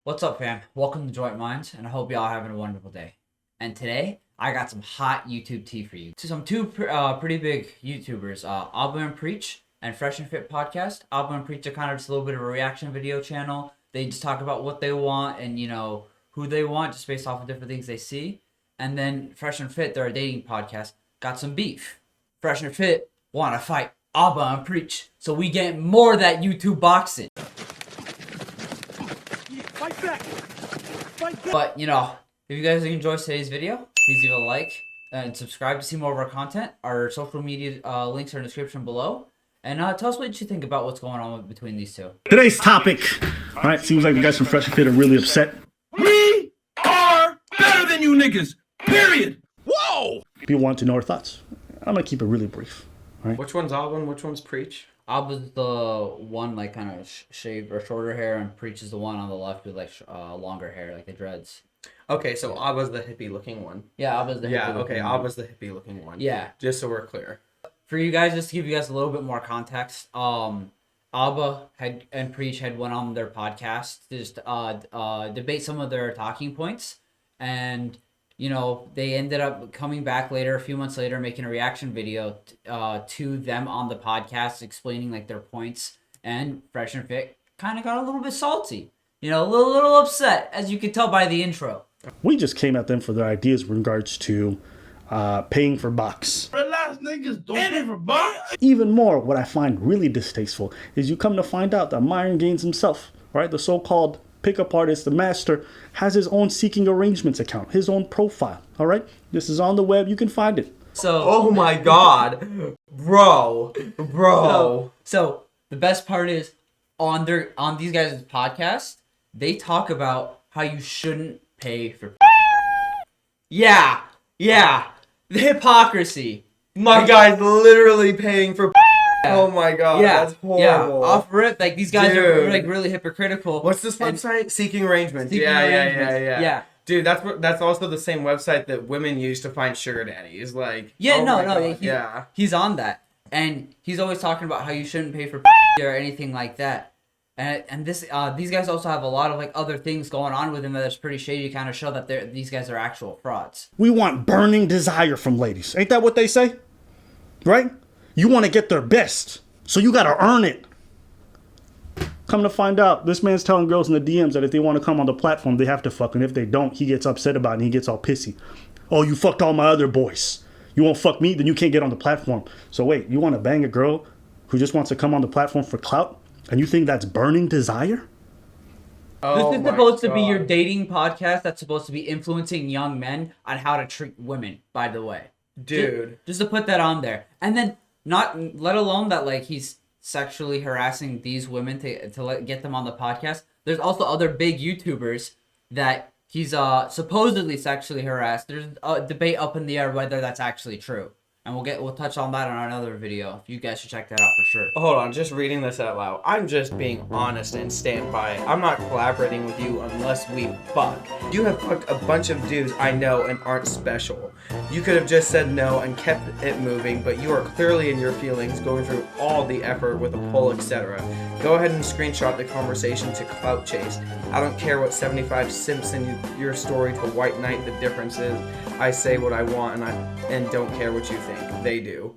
What's up, fam? Welcome to Joint Minds, and I hope y'all having a wonderful day. And today, I got some hot YouTube tea for you. So two pretty big YouTubers, Abba and Preach and Fresh and Fit Podcast. Abba and Preach are kind of just a little bit of a reaction video channel. They just talk about what they want and, who they want just based off of different things they see. And then Fresh and Fit, they're a dating podcast, got some beef. Fresh and Fit want to fight Abba and Preach, so we get more of that YouTube boxing. Fight back! Fight back! But, if you guys enjoyed today's video, please leave a like and subscribe to see more of our content. Our social media links are in the description below. And tell us what you think about what's going on between these two. Today's topic, all right, seems like the guys from Fresh and Fit are really upset. We are better than you niggas! Period! Whoa! People want to know our thoughts. I'm going to keep it really brief. All right? Which one's Alvin? Which one's Preach? Abba's the one like kind of shaved or shorter hair, and Preach is the one on the left with like longer hair, like the dreads. Okay, so Abba's the hippie looking one. Yeah, Abba's the Yeah, hippie okay, looking one. Abba's the hippie looking one. Yeah. Just so we're clear. For you guys, just to give you guys a little bit more context, Abba and Preach had went on their podcast to just debate some of their talking points, and they ended up coming back later, a few months later, making a reaction video to them on the podcast, explaining like their points. And Fresh and Fit kind of got a little bit salty, a little upset, as you could tell by the intro. We just came at them for their ideas in regards to paying for box. Relax, niggas, don't pay for box! Even more, what I find really distasteful is you come to find out that Myron Gaines himself, right, the so-called pickup artist, the master, has his own seeking arrangements account, his own profile, all right? This is on the web. You can find it. So, Oh my god. Bro. So the best part is on these guys' podcast, they talk about how you shouldn't pay for. Yeah, the hypocrisy. My guy's literally paying for Oh my god, that's horrible. Yeah, off rip, like these guys are Dude. like really hypocritical. What's this website? Seeking Arrangements. Seeking Yeah. Arrangements. Dude, that's also the same website that women use to find sugar daddies. Like, Yeah, oh my God, no, he's on that, and he's always talking about how you shouldn't pay for or anything like that. And these guys also have a lot of like other things going on with them that's pretty shady to kind of show that these guys are actual frauds. We want burning desire from ladies. Ain't that what they say? Right? You want to get their best, so you got to earn it. Come to find out, this man's telling girls in the DMs that if they want to come on the platform, they have to fuck. And if they don't, he gets upset about it and he gets all pissy. Oh, you fucked all my other boys. You won't fuck me, then you can't get on the platform. So wait, you want to bang a girl who just wants to come on the platform for clout? And you think that's burning desire? Oh This is my supposed to be your God. dating podcast that's supposed to be influencing young men on how to treat women, by the way. Dude. Just to put that on there. And then not let alone that like he's sexually harassing these women to get them on the podcast. There's also other big YouTubers that he's supposedly sexually harassed. There's a debate up in the air whether that's actually true. And we'll touch on that on another video. You guys should check that out for sure. Hold on, just reading this out loud. I'm just being honest and stand by it. I'm not collaborating with you unless we fuck. You have fucked a bunch of dudes I know and aren't special. You could have just said no and kept it moving, but you are clearly in your feelings, going through all the effort with a poll, etc. Go ahead and screenshot the conversation to Clout Chase. I don't care what 75 simps in your story to White Knight. The difference is I say what I want and don't care what you think. They do.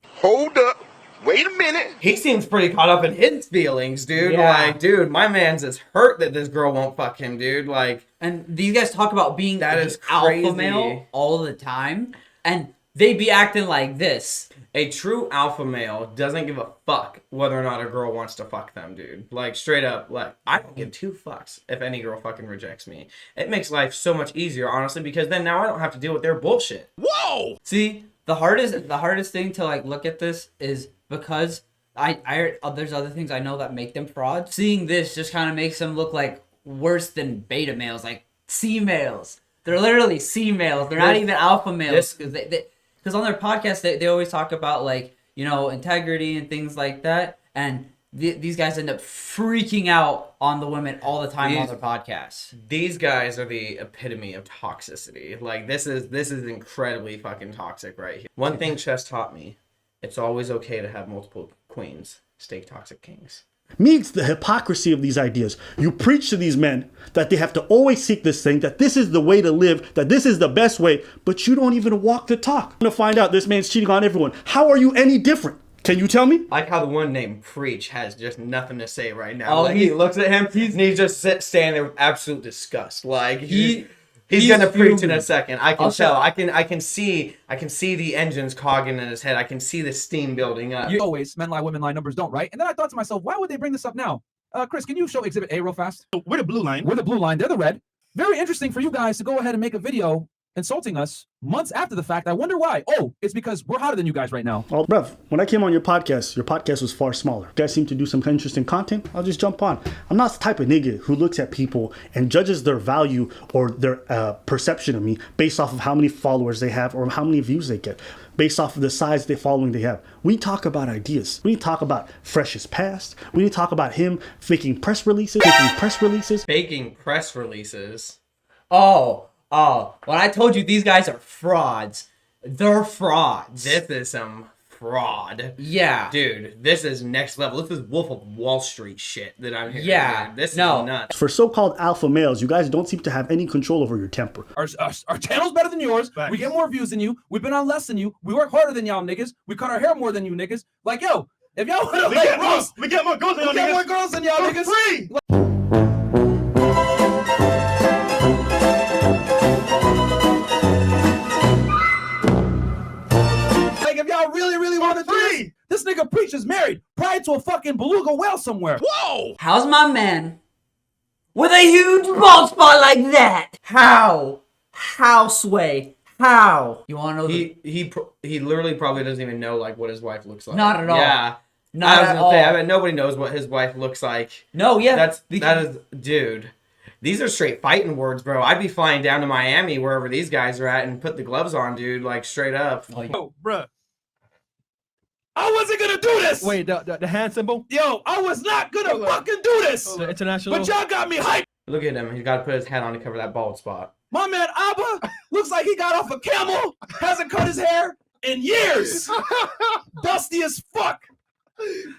Hold up. Wait a minute. He seems pretty caught up in his feelings, dude. Yeah. Like, dude, my man's is hurt that this girl won't fuck him, dude. Like, And these guys talk about being That the is alpha crazy. male all the time. And they be acting like this. a true alpha male doesn't give a fuck whether or not a girl wants to fuck them, dude. Like, straight up, like, I don't give two fucks if any girl fucking rejects me. It makes life so much easier, honestly, because then now I don't have to deal with their bullshit. Whoa! See, the hardest thing to like look at this is because there's other things I know that make them frauds. Seeing this just kind of makes them look like worse than beta males, like C males. They're literally C males. They're not even alpha males because on their podcast they always talk about like integrity and things like that, and these guys end up freaking out on the women all the time on their podcasts. These guys are the epitome of toxicity. Like, this is incredibly fucking toxic right here. One thing chess taught me, it's always okay to have multiple queens. Stay toxic kings. Meets the hypocrisy of these ideas. You preach to these men that they have to always seek this thing, that this is the way to live, that this is the best way, but you don't even walk the talk. I'm gonna find out this man's cheating on everyone. How are you any different? Can you tell me? I like how the one named Preach has just nothing to say right now. Oh, Like, he looks at him and he's just standing there with absolute disgust. Like he's gonna preach in a second. I can tell. I can see the engines cogging in his head. I can see the steam building up. Always, men lie, women lie, numbers don't, right? And then I thought to myself, why would they bring this up now? Chris, can you show Exhibit A real fast? We're the blue line. We're the blue line. They're the red. Very interesting for you guys to go ahead and make a video insulting us months after the fact. I wonder why. Oh, it's because we're hotter than you guys right now. Oh, bruv, when I came on your podcast was far smaller. You guys seem to do some interesting content. I'll just jump on. I'm not the type of nigga who looks at people and judges their value or their perception of me based off of how many followers they have or how many views they get, based off of the size they following they have. We talk about ideas. We talk about Fresh's past. We need to talk about him faking press releases. Faking press releases. Oh, when I told you these guys are frauds, they're frauds. This is some fraud. Yeah. Dude, this is next level. This is Wolf of Wall Street shit that I'm hearing. Yeah. Dude. This No. is nuts. For so-called alpha males, you guys don't seem to have any control over your temper. Our channel's better than yours. Facts. We get more views than you. We've been on less than you. We work harder than y'all niggas. We cut our hair more than you niggas. Like, yo, if y'all want to like roast, We get more girls than we y'all get more niggas. girls than y'all For niggas. free. Like, if y'all really want to do this nigga Preach is married, probably to a fucking beluga whale somewhere. Whoa! How's my man with a huge bald spot like that? How? How, Sway? How? You want to know He literally probably doesn't even know like what his wife looks like. Not at all. Yeah. Not I was at gonna say, I all. bet nobody knows what his wife looks like. No, yeah. That is, dude. These are straight fighting words, bro. I'd be flying down to Miami, wherever these guys are at, and put the gloves on, dude. Like straight up. Yo, bruh. I wasn't gonna do this. Wait, the hand symbol? Yo, I was not gonna fucking do this. The international. But y'all got me hyped. Look at him. He's got to put his hat on to cover that bald spot. My man Abba looks like he got off a camel, hasn't cut his hair in years. Dusty as fuck.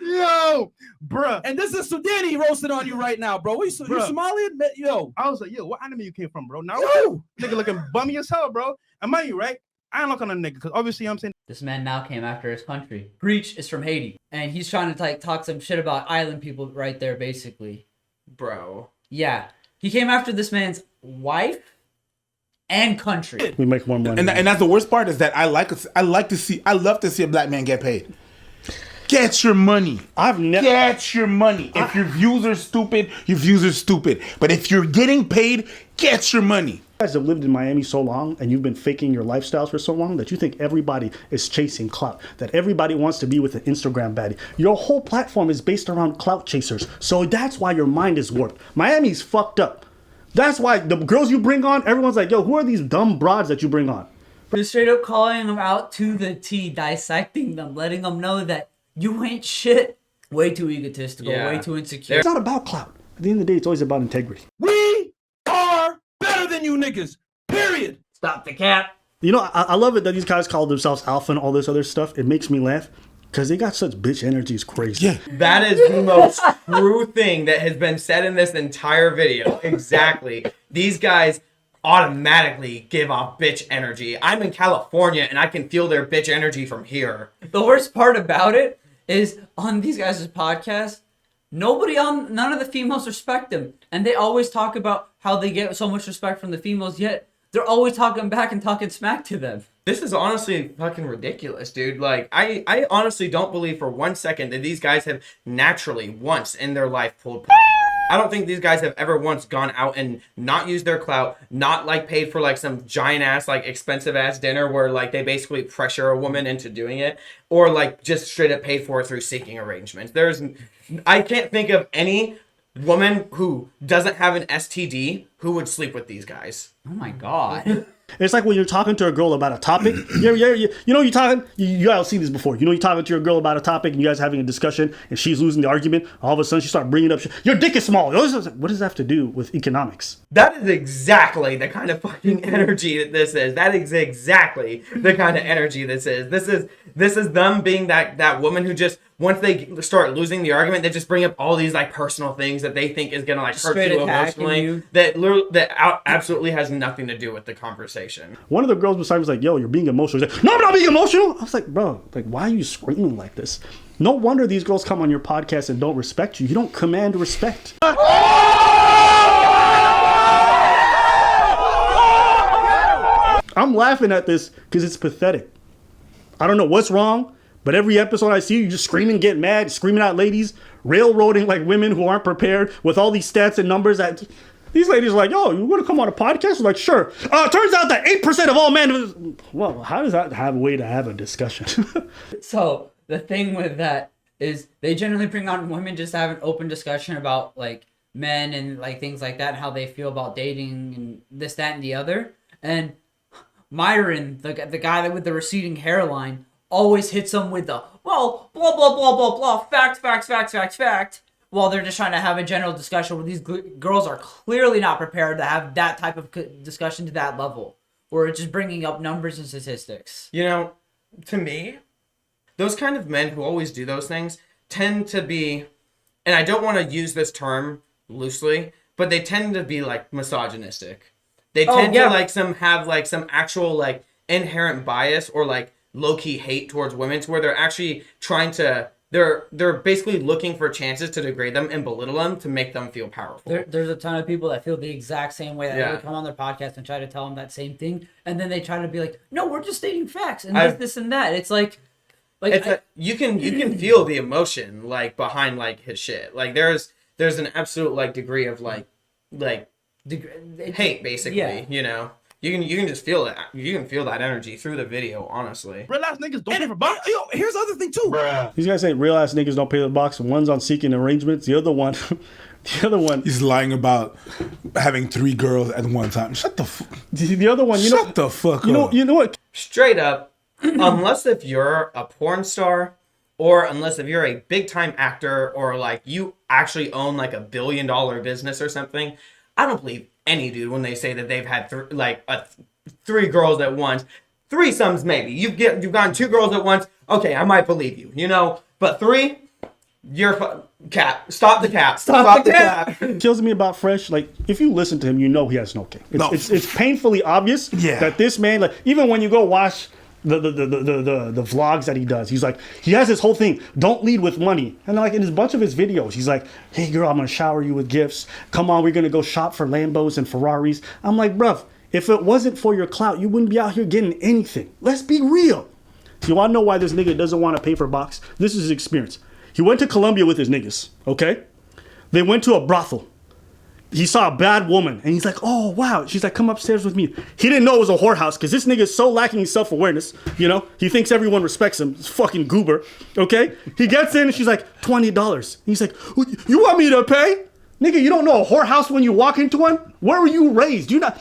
Yo, bruh. And this is Sudani roasting on you right now, bro. You Bruh. Somalian? Yo. I was like, yo, what anime you came from, bro? Now, Yo. nigga looking bummy as hell, bro. And mind you, right? I ain't looking on a nigga, because obviously I'm saying This man now came after his country. Preach is from Haiti, and he's trying to like talk some shit about island people right there, basically. Bro. Yeah, he came after this man's wife and country. We make more money. And that's the worst part is that I love to see a black man get paid. Get your money. I've never. Get your money. If your views are stupid, your views are stupid. But if you're getting paid, get your money. You guys have lived in Miami so long and you've been faking your lifestyles for so long that you think everybody is chasing clout, that everybody wants to be with an Instagram baddie. Your whole platform is based around clout chasers. So that's why your mind is warped. Miami's fucked up. That's why the girls you bring on, everyone's like, yo, who are these dumb broads that you bring on? Just straight up calling them out to the T, dissecting them, letting them know that you ain't shit. Way too egotistical, Yeah. way too insecure. It's not about clout. At the end of the day, it's always about integrity. We are better than you niggas. Period. Stop the cap. You know, I love it that these guys call themselves alpha and all this other stuff. It makes me laugh because they got such bitch energy. It's crazy. Yeah. That is the most true thing that has been said in this entire video. Exactly. These guys automatically give off bitch energy. I'm in California and I can feel their bitch energy from here. The worst part about it is on these guys' podcast, none of the females respect them. And they always talk about how they get so much respect from the females, yet they're always talking back and talking smack to them. This is honestly fucking ridiculous, dude. Like, I honestly don't believe for 1 second that these guys have naturally once in their life pulled. I don't think these guys have ever once gone out and not used their clout, not like paid for like some giant ass, like expensive ass dinner where like they basically pressure a woman into doing it, or like just straight up paid for it through seeking arrangements. I can't think of any woman who doesn't have an STD who would sleep with these guys. Oh my god. It's like when you're talking to a girl about a topic. You know, you're talking. You guys have seen this before. You know, you're talking to your girl about a topic, and you guys are having a discussion, and she's losing the argument. All of a sudden, she starts bringing up, "Your dick is small." What does that have to do with economics? That is exactly the kind of fucking energy that this is. That is exactly the kind of energy this is. This is them being that woman who just once they start losing the argument, they just bring up all these like personal things that they think is gonna like hurt Straight you attacking emotionally. you. That absolutely has nothing to do with the conversation. One of the girls beside me was like, yo, you're being emotional. She's like, no, I'm not being emotional. I was like, bro, like, why are you screaming like this? No wonder these girls come on your podcast and don't respect you. You don't command respect. I'm laughing at this because it's pathetic. I don't know what's wrong, but every episode I see you just screaming, get mad, screaming at ladies, railroading like women who aren't prepared with all these stats and numbers that these ladies are like, yo, you want to come on a podcast? I'm like, sure. Turns out that 8% of all men. Well, how does that have a way to have a discussion? So the thing with that is they generally bring on women just to have an open discussion about like men and like things like that and how they feel about dating and this, that, and the other. And Myron, the guy that with the receding hairline, always hits them with the, well, blah, blah, blah, blah, blah, fact, while they're just trying to have a general discussion where these girls are clearly not prepared to have that type of discussion to that level, where it's just bringing up numbers and statistics. You know, to me, those kind of men who always do those things tend to be, and I don't want to use this term loosely, but they tend to be like misogynistic. They tend to have some actual like inherent bias or like low-key hate towards women, to where they're actually trying to, they're basically looking for chances to degrade them and belittle them to make them feel powerful. There's a ton of people that feel the exact same way, that Yeah. they come on their podcast and try to tell them that same thing, and then they try to be like, no, we're just stating facts and this and that. It's like you can feel the emotion like behind like his shit. Like there's an absolute like degree of like hate, basically. Yeah. You know, you can just feel it. You can feel that energy through the video, honestly. Real ass niggas don't pay for box. Yo, here's the other thing too. These guys say real ass niggas don't pay the box. One's on seeking arrangements. The other one, He's lying about having 3 girls at one time. Shut the the other one, you know, Shut the fuck up. You know what? Straight up, unless if you're a porn star, or unless if you're a big time actor, or like you actually own like $1 billion business or something, I don't believe any dude when they say that they've had 3 girls at once. Threesomes maybe. You've gotten 2 girls at once. Okay, I might believe you. You know, but 3, you're cap. Stop the cap. Stop the cap. Kills me about Fresh. Like, if you listen to him, you know he has no game. It's painfully obvious that this man, like, even when you go watch the vlogs that he does, he's like, he has this whole thing, don't lead with money. And like in a bunch of his videos, he's like, hey girl, I'm gonna shower you with gifts. Come on, we're gonna go shop for Lambos and Ferraris. I'm like, bruv, if it wasn't for your clout, you wouldn't be out here getting anything. Let's be real. You wanna know why this nigga doesn't want to pay for box? This is his experience. He went to Colombia with his niggas, okay? They went to a brothel. He saw a bad woman, and he's like, oh, wow. She's like, come upstairs with me. He didn't know it was a whorehouse, because this nigga is so lacking in self-awareness, you know? He thinks everyone respects him. He's fucking goober, okay? He gets in, and she's like, $20. He's like, you want me to pay? Nigga, you don't know a whorehouse when you walk into one? Where were you raised? You not...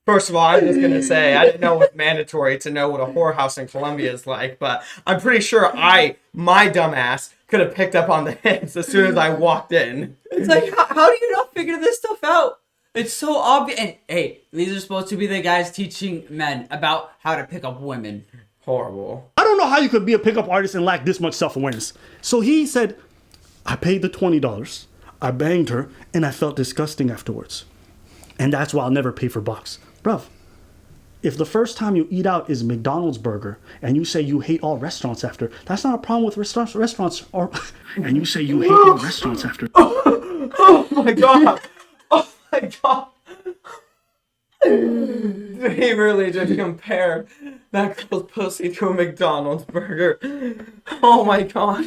First of all, I'm just gonna say I didn't know it was mandatory to know what a whorehouse in Colombia is like, but I'm pretty sure my dumb ass could have picked up on the hints as soon as I walked in. It's like, how do you not figure this stuff out? It's so obvious. And hey, these are supposed to be the guys teaching men about how to pick up women. Horrible. I don't know how you could be a pickup artist and lack this much self-awareness. So he said, I paid the $20, I banged her, and I felt disgusting afterwards. And that's why I'll never pay for box. Bruv, if the first time you eat out is McDonald's burger and you say you hate all restaurants after, that's not a problem with restaurants or and you say you hate all restaurants after. Oh my god. Oh my god. He really just compared that girl's pussy to a McDonald's burger. Oh my god.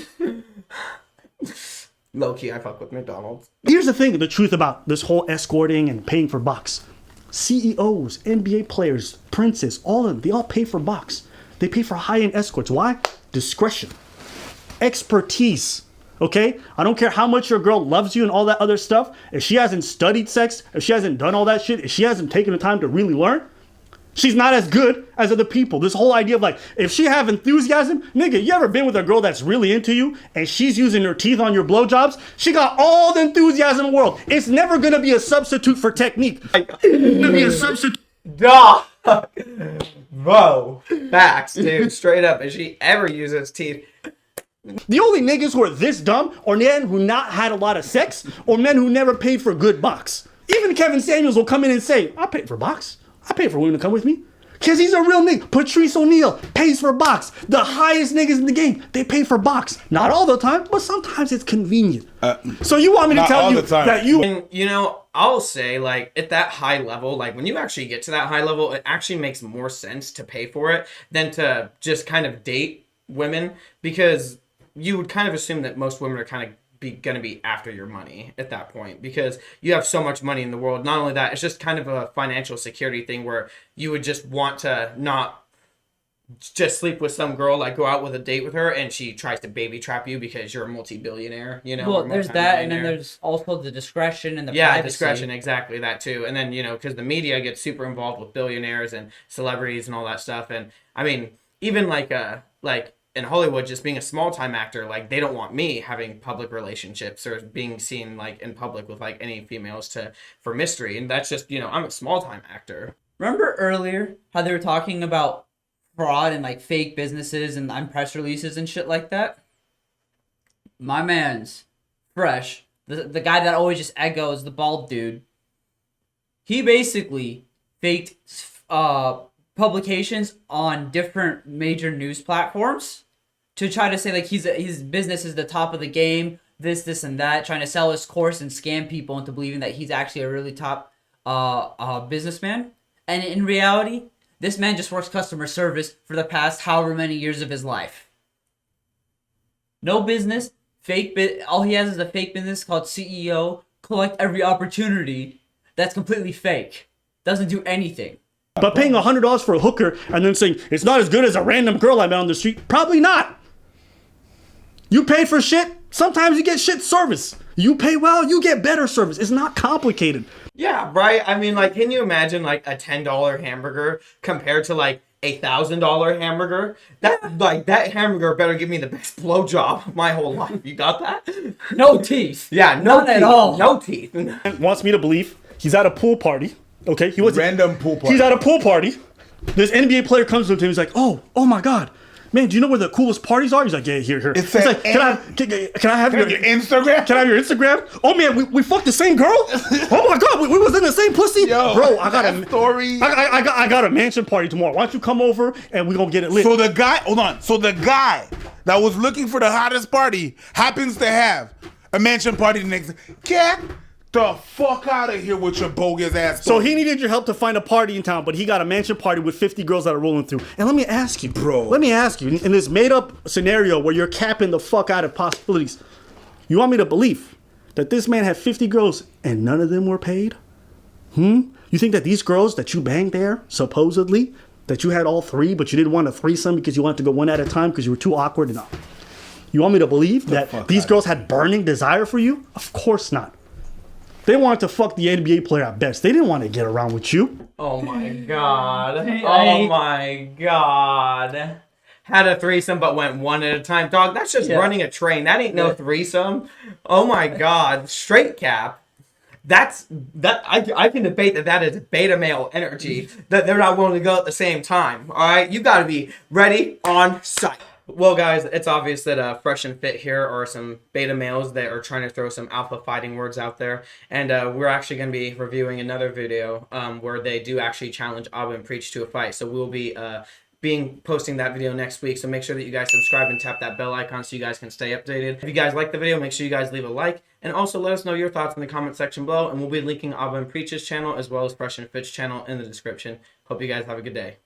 Low key, I fuck with McDonald's. Here's the thing, the truth about this whole escorting and paying for box. CEOs, NBA players, princes, all of them, they all pay for box. They pay for high-end escorts. Why? Discretion. Expertise. Okay? I don't care how much your girl loves you and all that other stuff. If she hasn't studied sex, if she hasn't done all that shit, if she hasn't taken the time to really learn, she's not as good as other people. This whole idea of like, if she have enthusiasm, nigga, you ever been with a girl that's really into you and she's using her teeth on your blowjobs? She got all the enthusiasm in the world. It's never gonna be a substitute for technique. It's gonna be a substitute. Duh! Bro, facts, dude. Straight up. If she ever uses teeth, The only niggas who are this dumb are men who not had a lot of sex or men who never paid for a good box. Even Kevin Samuels will come in and say, I paid for box. I paid for women to come with me. Because he's a real nigga. Patrice O'Neal pays for box. The highest niggas in the game, they pay for box. Not all the time, but sometimes it's convenient. So you want me to not tell all you the time. that you... and, you know, I'll say, like, at that high level, like, when you actually get to that high level, it actually makes more sense to pay for it than to just kind of date women, because you would kind of assume that most women are kind of going to be after your money at that point, because you have so much money in the world. Not only that, it's just kind of a financial security thing where you would just want to not just sleep with some girl, like go out with a date with her and she tries to baby trap you because you're a multi-billionaire, you know. Well, or there's that, and then multi-millionaire. there's also the discretion and the Yeah, privacy. discretion, exactly, that too. And then, you know, because the media gets super involved with billionaires and celebrities and all that stuff. And I mean, even like in Hollywood, just being a small time actor, like they don't want me having public relationships or being seen like in public with like any females for mystery. And that's just, you know, I'm a small time actor. Remember earlier how they were talking about fraud and like fake businesses and press releases and shit like that? My man's Fresh, the guy that always just echoes, the bald dude, he basically faked publications on different major news platforms to try to say like his business is the top of the game, this and that, trying to sell his course and scam people into believing that he's actually a really top businessman. And in reality, this man just works customer service for the past however many years of his life. No business, all he has is a fake business called CEO, collect every opportunity. That's completely fake. Doesn't do anything. But paying $100 for a hooker and then saying, it's not as good as a random girl I met on the street, probably not. You pay for shit, sometimes you get shit service. You pay well, you get better service. It's not complicated. Yeah, right. I mean, like, can you imagine like a $10 hamburger compared to like a $1,000 hamburger? That hamburger better give me the best blowjob of my whole life. You got that? No teeth. Yeah, no None teeth. at all. No teeth. Wants me to believe he's at a pool party. Okay, he was Random pool party. He's at a pool party. This NBA player comes up to him. He's like, oh my God. Man, do you know where the coolest parties are? He's like, yeah, here. It's He's a- like, can I have your Instagram? Can I have your Instagram? Oh man, we fucked the same girl? Oh my God, we was in the same pussy? Yo, bro, I got that story. I got a mansion party tomorrow. Why don't you come over and we gonna get it lit? So the guy, hold on. So the guy that was looking for the hottest party happens to have a mansion party the next day. Get the fuck out of here with your bogus ass. So he needed your help to find a party in town, but he got a mansion party with 50 girls that are rolling through. And let me ask you, Bro. in this made up scenario where you're capping the fuck out of possibilities, you want me to believe that this man had 50 girls and none of them were paid? You think that these girls that you banged there, supposedly, that you had all three, but you didn't want a threesome because you wanted to go one at a time because you were too awkward enough? You want me to believe that these girls had burning desire for you? Of course not. They wanted to fuck the NBA player at best. They didn't want to get around with you. Oh my God. Oh my God. Had a threesome but went one at a time. Dog, that's just running a train. That ain't no threesome. Oh my God. Straight cap. I can debate that is beta male energy, that they're not willing to go at the same time. All right, you got to be ready on site. Well, guys, it's obvious that Fresh and Fit here are some beta males that are trying to throw some alpha fighting words out there, and we're actually going to be reviewing another video where they do actually challenge Abba and Preach to a fight. So we'll be posting that video next week, so make sure that you guys subscribe and tap that bell icon so you guys can stay updated. If you guys like the video, make sure you guys leave a like, and also let us know your thoughts in the comment section below, and we'll be linking Abba and Preach's channel as well as Fresh and Fit's channel in the description. Hope you guys have a good day.